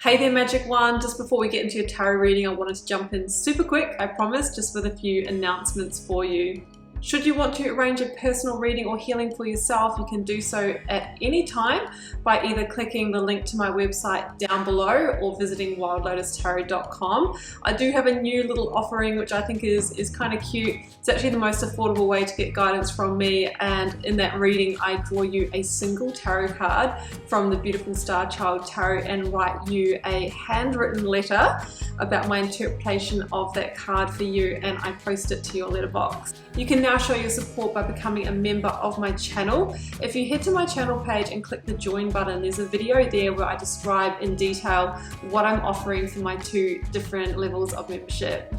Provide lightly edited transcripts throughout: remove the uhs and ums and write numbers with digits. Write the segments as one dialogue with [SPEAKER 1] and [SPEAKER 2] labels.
[SPEAKER 1] Hey there, Magic One. Just before we get into your tarot reading, I wanted to jump in super quick, I promise, just with a few announcements for you. Should you want to arrange a personal reading or healing for yourself, you can do so at any time by either clicking the link to my website down below or visiting wildlotustarot.com. I do have a new little offering which I think is kind of cute. It's actually the most affordable way to get guidance from me, and in that reading I draw you a single tarot card from the beautiful Star Child Tarot and write you a handwritten letter about my interpretation of that card for you, and I post it to your letterbox. You can now show your support by becoming a member of my channel. If you head to my channel page and click the join button, there's a video there where I describe in detail what I'm offering for my two different levels of membership.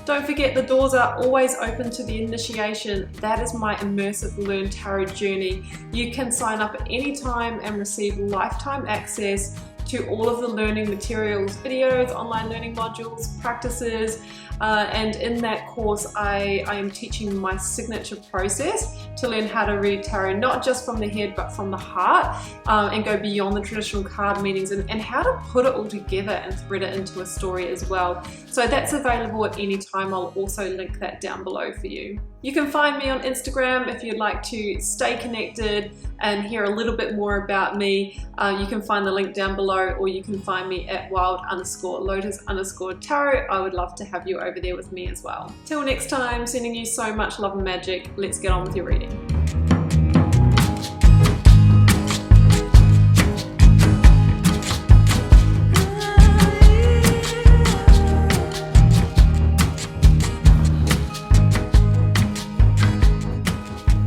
[SPEAKER 1] Don't forget, the doors are always open to the initiation. That is my immersive Learn Tarot journey. You can sign up at any time and receive lifetime access to all of the learning materials, videos, online learning modules, practices, and in that course I am teaching my signature process to learn how to read tarot, not just from the head but from the heart, and go beyond the traditional card meanings, and how to put it all together and thread it into a story as well. So that's available at any time. I'll also link that down below for you. You can find me on Instagram if you'd like to stay connected and hear a little bit more about me. You can find the link down below, or you can find me at wild_lotus_tarot. I would love to have you over there with me as well. Till next time, sending you so much love and magic. Let's get on with your reading.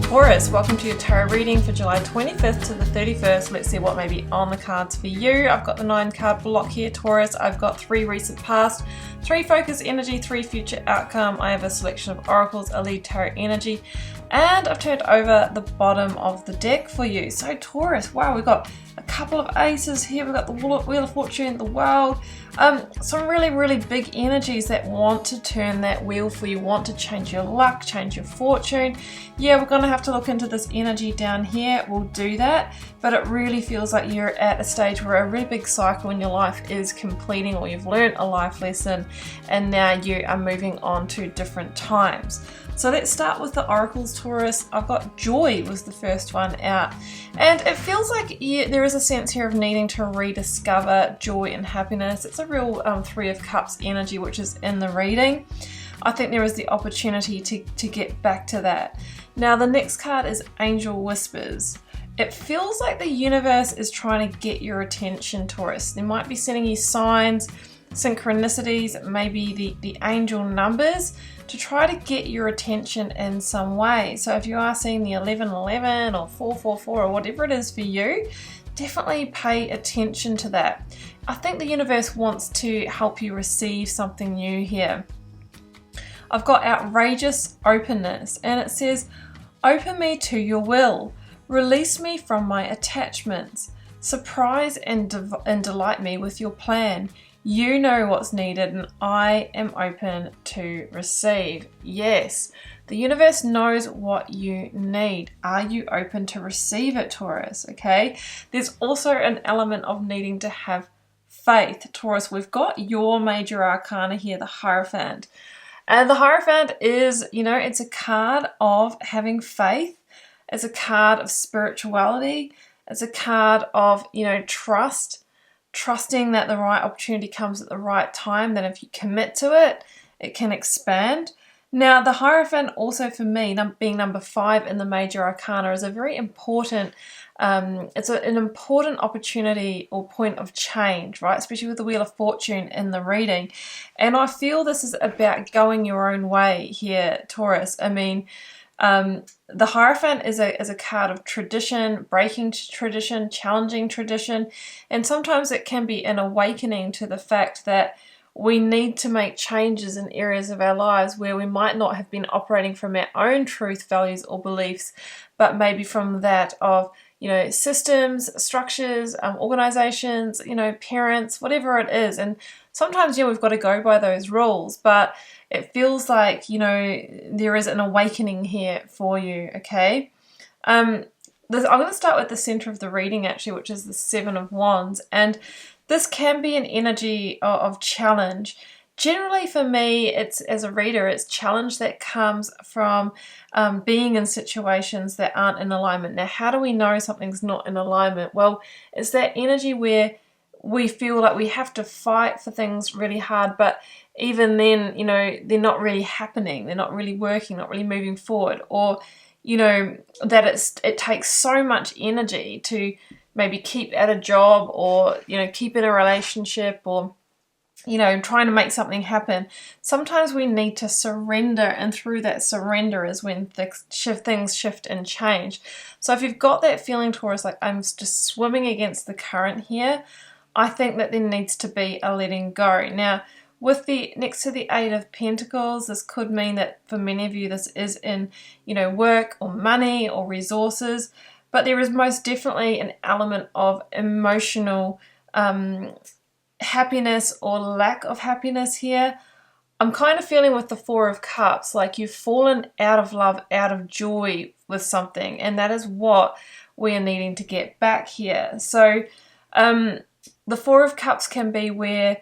[SPEAKER 1] Taurus, welcome to your tarot reading for July 25th to the 31st. Let's see what may be on the cards for you. I've got the 9 card block here, Taurus. I've got 3 recent past, 3 focus energy, 3 future outcome. I have a selection of oracles, a lead tarot energy, and I've turned over the bottom of the deck for you. So Taurus, wow, we've got a couple of aces here. We've got the Wheel of Fortune, the World. Some really big energies that want to turn that wheel for you, want to change your luck, change your fortune. Yeah, we're going to have to look into this energy down here. We'll do that, but it really feels like you're at a stage where a really big cycle in your life is completing, or you've learned a life lesson and now you are moving on to different times. So let's start with the oracles, Taurus. I've got Joy was the first one out, and it feels like there is a sense here of needing to rediscover joy and happiness. It's a real 3 of Cups energy which is in the reading. I think there is the opportunity to get back to that. Now the next card is Angel Whispers. It feels like the universe is trying to get your attention, Taurus. They might be sending you signs, synchronicities, maybe the angel numbers to try to get your attention in some way. So if you are seeing the 1111 or 444 or whatever it is for you, definitely pay attention to that. I think the universe wants to help you receive something new here. I've got Outrageous Openness, and it says, open me to your will, release me from my attachments, surprise and delight me with your plan. You know what's needed and I am open to receive. Yes, the universe knows what you need. Are you open to receive it, Taurus? Okay, there's also an element of needing to have faith, Taurus. We've got your major arcana here, the Hierophant. And the Hierophant is, it's a card of having faith. It's a card of spirituality. It's a card of, trusting that the right opportunity comes at the right time, that if you commit to it, it can expand. Now, the Hierophant also for me, being number 5 in the major arcana, is a very important, it's an important opportunity or point of change, right? Especially with the Wheel of Fortune in the reading. And I feel this is about going your own way here, Taurus. I mean, the Hierophant is a card of tradition, breaking tradition, challenging tradition, and sometimes it can be an awakening to the fact that we need to make changes in areas of our lives where we might not have been operating from our own truth, values, or beliefs, but maybe from that of, systems, structures, organizations, parents, whatever it is. And sometimes, we've got to go by those rules, but it feels like, there is an awakening here for you, okay? I'm going to start with the center of the reading, actually, which is the 7 of Wands. And this can be an energy of challenge. Generally for me, it's, as a reader, it's challenge that comes from being in situations that aren't in alignment. Now, how do we know something's not in alignment? Well, it's that energy where we feel like we have to fight for things really hard, but even then, you know, they're not really happening. They're not really working, not really moving forward. Or, you know, that it takes so much energy to maybe keep at a job, or, you know, keep in a relationship, or, you know, trying to make something happen. Sometimes we need to surrender, and through that surrender is when things shift and change. So if you've got that feeling, Taurus, like I'm just swimming against the current here, I think that there needs to be a letting go. Now, with the next to the Eight of Pentacles, this could mean that for many of you this is in, you know, work or money or resources, but there is most definitely an element of emotional happiness or lack of happiness here. I'm kind of feeling with the Four of Cups, like you've fallen out of love, out of joy with something, and that is what we are needing to get back here. So the Four of Cups can be where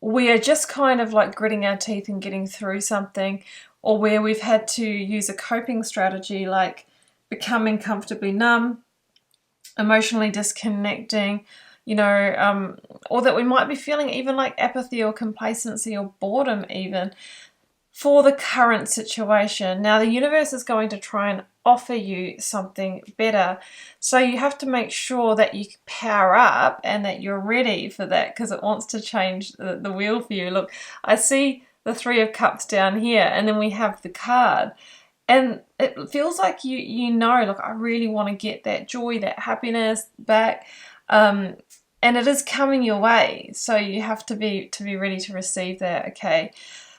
[SPEAKER 1] we are just kind of like gritting our teeth and getting through something, or where we've had to use a coping strategy like becoming comfortably numb, emotionally disconnecting, you know, or that we might be feeling even like apathy or complacency or boredom even for the current situation. Now, the universe is going to try and offer you something better. So you have to make sure that you power up and that you're ready for that, because it wants to change the wheel for you. Look, I see the Three of Cups down here, and then we have the card. And it feels like you know, look, I really want to get that joy, that happiness back. And it is coming your way. So you have to be ready to receive that, okay?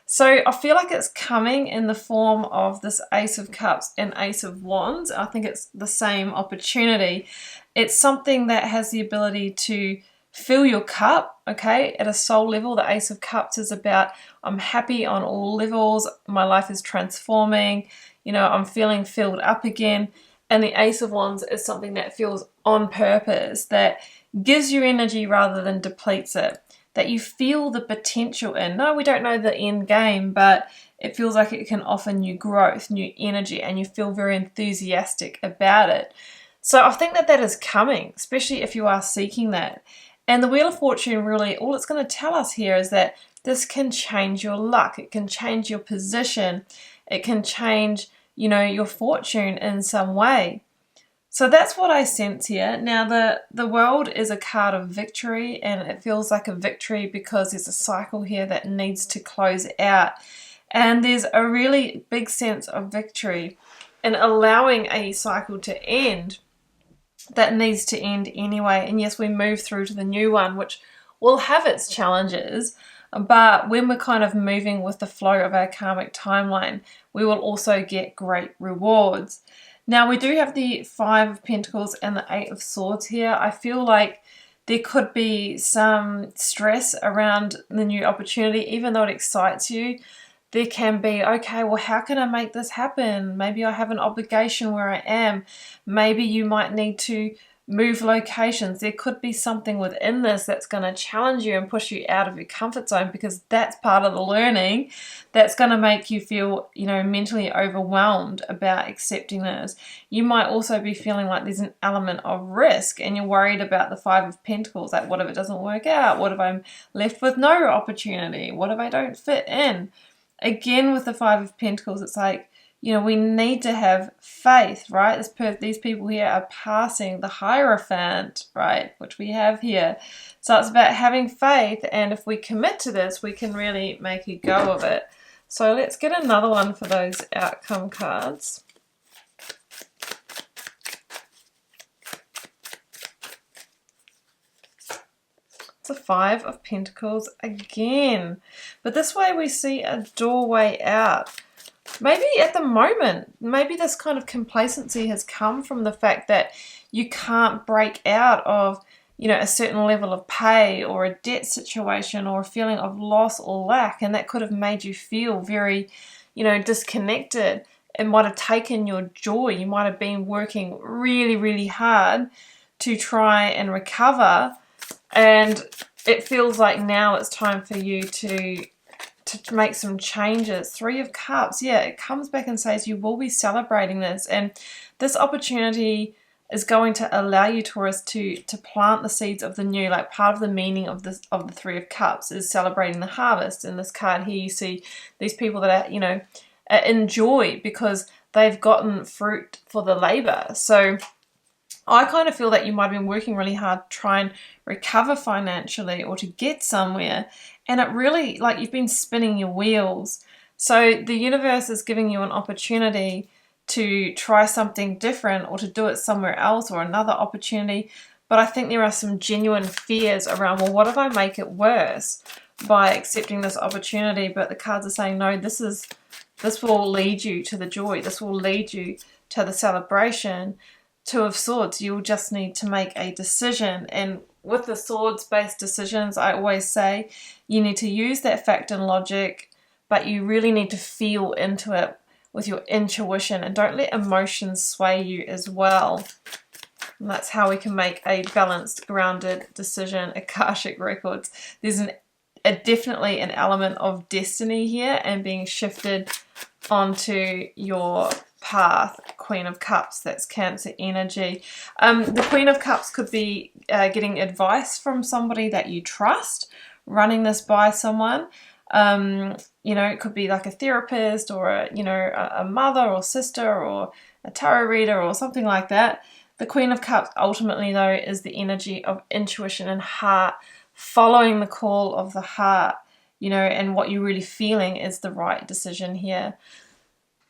[SPEAKER 1] So I feel like it's coming in the form of this Ace of Cups and Ace of Wands. I think it's the same opportunity. It's something that has the ability to fill your cup, okay, at a soul level. The Ace of Cups is about, I'm happy on all levels. My life is transforming. You know, I'm feeling filled up again. And the Ace of Wands is something that feels on purpose, that gives you energy rather than depletes it, that you feel the potential in. No, we don't know the end game, but it feels like it can offer new growth, new energy, and you feel very enthusiastic about it. So I think that is coming, especially if you are seeking that. And the Wheel of Fortune, really, all it's going to tell us here is that this can change your luck. It can change your position. It can change, you know, your fortune in some way. So that's what I sense here. Now, the World is a card of victory, and it feels like a victory because there's a cycle here that needs to close out. And there's a really big sense of victory in allowing a cycle to end that needs to end anyway. And yes, we move through to the new one, which will have its challenges. But when we're kind of moving with the flow of our karmic timeline, we will also get great rewards. Now, we do have the Five of Pentacles and the Eight of Swords here. I feel like there could be some stress around the new opportunity, even though it excites you. There can be, okay, well, how can I make this happen? Maybe I have an obligation where I am. Maybe you might need to move locations. There could be something within this that's going to challenge you and push you out of your comfort zone, because that's part of the learning that's going to make you feel, you know, mentally overwhelmed about accepting this. You might also be feeling like there's an element of risk, and you're worried about the Five of Pentacles. Like, what if it doesn't work out? What if I'm left with no opportunity? What if I don't fit in? Again, with the Five of Pentacles, it's like, you know, we need to have faith, right? These people here are passing the Hierophant, right, which we have here. So it's about having faith, and if we commit to this, we can really make a go of it. So let's get another one for those outcome cards. It's a Five of Pentacles again. But this way we see a doorway out. Maybe at the moment, maybe this kind of complacency has come from the fact that you can't break out of, you know, a certain level of pay or a debt situation or a feeling of loss or lack. And that could have made you feel very, you know, disconnected. It might have taken your joy. You might have been working really, really hard to try and recover. And it feels like now it's time for you to make some changes. 3 of Cups, yeah, it comes back and says you will be celebrating this, and this opportunity is going to allow you, Taurus, to plant the seeds of the new. Like, part of the meaning of the 3 of Cups is celebrating the harvest. In this card here, you see these people that are, you know, are in joy because they've gotten fruit for the labor. So I kind of feel that you might have been working really hard to try and recover financially or to get somewhere, and it really, like, you've been spinning your wheels. So the universe is giving you an opportunity to try something different or to do it somewhere else, or another opportunity. But I think there are some genuine fears around, well, what if I make it worse by accepting this opportunity? But the cards are saying, no, this will lead you to the joy. This will lead you to the celebration. 2 of Swords, you'll just need to make a decision. And with the swords-based decisions, I always say you need to use that fact and logic, but you really need to feel into it with your intuition, and don't let emotions sway you as well. And that's how we can make a balanced, grounded decision. Akashic Records. There's definitely an element of destiny here and being shifted onto your path. Queen of Cups, that's Cancer energy. The Queen of Cups could be getting advice from somebody that you trust, running this by someone. You know, it could be like a therapist or a mother or sister or a tarot reader or something like that. The Queen of Cups ultimately, though, is the energy of intuition and heart, following the call of the heart, you know, and what you're really feeling is the right decision here.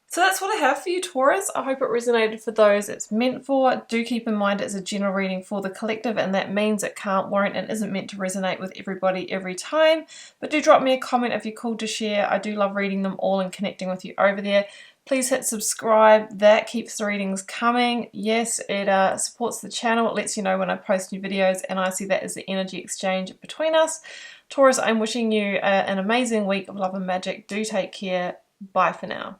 [SPEAKER 1] So that's what I have for you, Taurus. I hope it resonated for those it's meant for. Do keep in mind it's a general reading for the collective, and that means it can't, won't, and isn't meant to resonate with everybody every time. But do drop me a comment if you're called to share. I do love reading them all and connecting with you over there. Please hit subscribe. That keeps the readings coming. Yes, it supports the channel. It lets you know when I post new videos, and I see that as the energy exchange between us. Taurus, I'm wishing you an amazing week of love and magic. Do take care. Bye for now.